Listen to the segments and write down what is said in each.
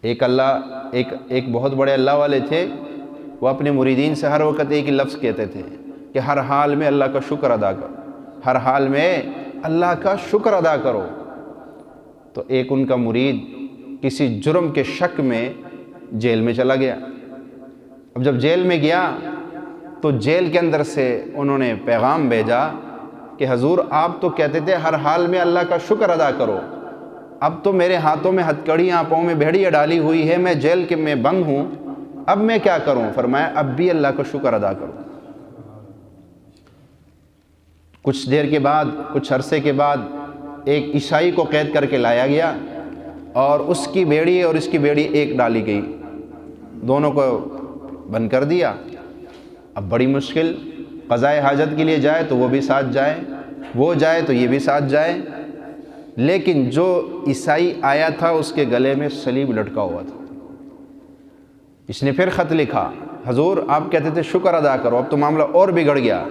ایک بہت بڑے اللہ والے تھے، وہ اپنے مریدین سے ہر وقت ایک ہی لفظ کہتے تھے کہ ہر حال میں اللہ کا شکر ادا کرو، ہر حال میں اللہ کا شکر ادا کرو۔ تو ایک ان کا مرید کسی جرم کے شک میں جیل میں چلا گیا۔ اب جب جیل میں گیا تو جیل کے اندر سے انہوں نے پیغام بھیجا کہ حضور آپ تو کہتے تھے ہر حال میں اللہ کا شکر ادا کرو، اب تو میرے ہاتھوں میں ہتھکڑیاں، پاؤں میں بھیڑیاں ڈالی ہوئی ہے، میں جیل کے میں بند ہوں، اب میں کیا کروں؟ فرمایا اب بھی اللہ کا شکر ادا کرو۔ کچھ دیر کے بعد، کچھ عرصے کے بعد ایک عیسائی کو قید کر کے لایا گیا اور اس کی بیڑی اور اس کی بیڑی ایک ڈالی گئی، دونوں کو بند کر دیا۔ اب بڑی مشکل، قضائے حاجت کے لیے جائے تو وہ بھی ساتھ جائے، وہ جائے تو یہ بھی ساتھ جائے، لیکن جو عیسائی آیا تھا اس کے گلے میں صلیب لٹکا ہوا تھا۔ اس نے پھر خط لکھا، حضور آپ کہتے تھے شکر ادا کرو، اب تو معاملہ اور بگڑ گیا۔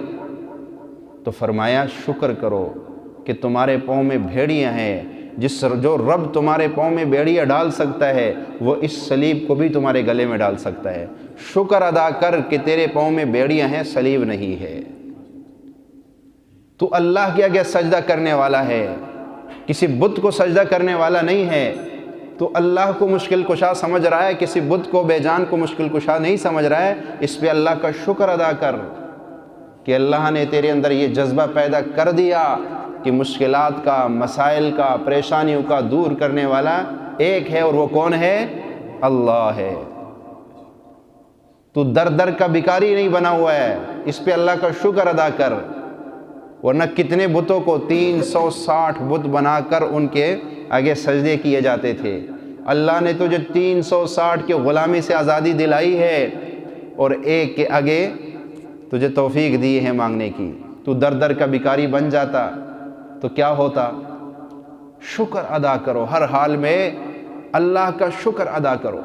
تو فرمایا شکر کرو کہ تمہارے پاؤں میں بھیڑیاں ہیں، جو رب تمہارے پاؤں میں بیڑیاں ڈال سکتا ہے وہ اس صلیب کو بھی تمہارے گلے میں ڈال سکتا ہے۔ شکر ادا کر کہ تیرے پاؤں میں بیڑیاں ہیں، صلیب نہیں ہے۔ تو اللہ کے آگے سجدہ کرنے والا ہے، کسی بت کو سجدہ کرنے والا نہیں ہے۔ تو اللہ کو مشکل کشا سمجھ رہا ہے، کسی بت کو، بے جان کو مشکل کشا نہیں سمجھ رہا ہے، اس پہ اللہ کا شکر ادا کر کہ اللہ نے تیرے اندر یہ جذبہ پیدا کر دیا کہ مشکلات کا، مسائل کا، پریشانیوں کا دور کرنے والا ایک ہے، اور وہ کون ہے؟ اللہ ہے۔ تو در در کا بھکاری نہیں بنا ہوا ہے، اس پہ اللہ کا شکر ادا کر، ورنہ کتنے بتوں کو 360 بت بنا کر ان کے آگے سجدے کیے جاتے تھے۔ اللہ نے تجھے 360 کی غلامی سے آزادی دلائی ہے اور ایک کے آگے تجھے توفیق دی ہے مانگنے کی۔ تو در در کا بھکاری بن جاتا تو کیا ہوتا؟ شکر ادا کرو، ہر حال میں اللہ کا شکر ادا کرو۔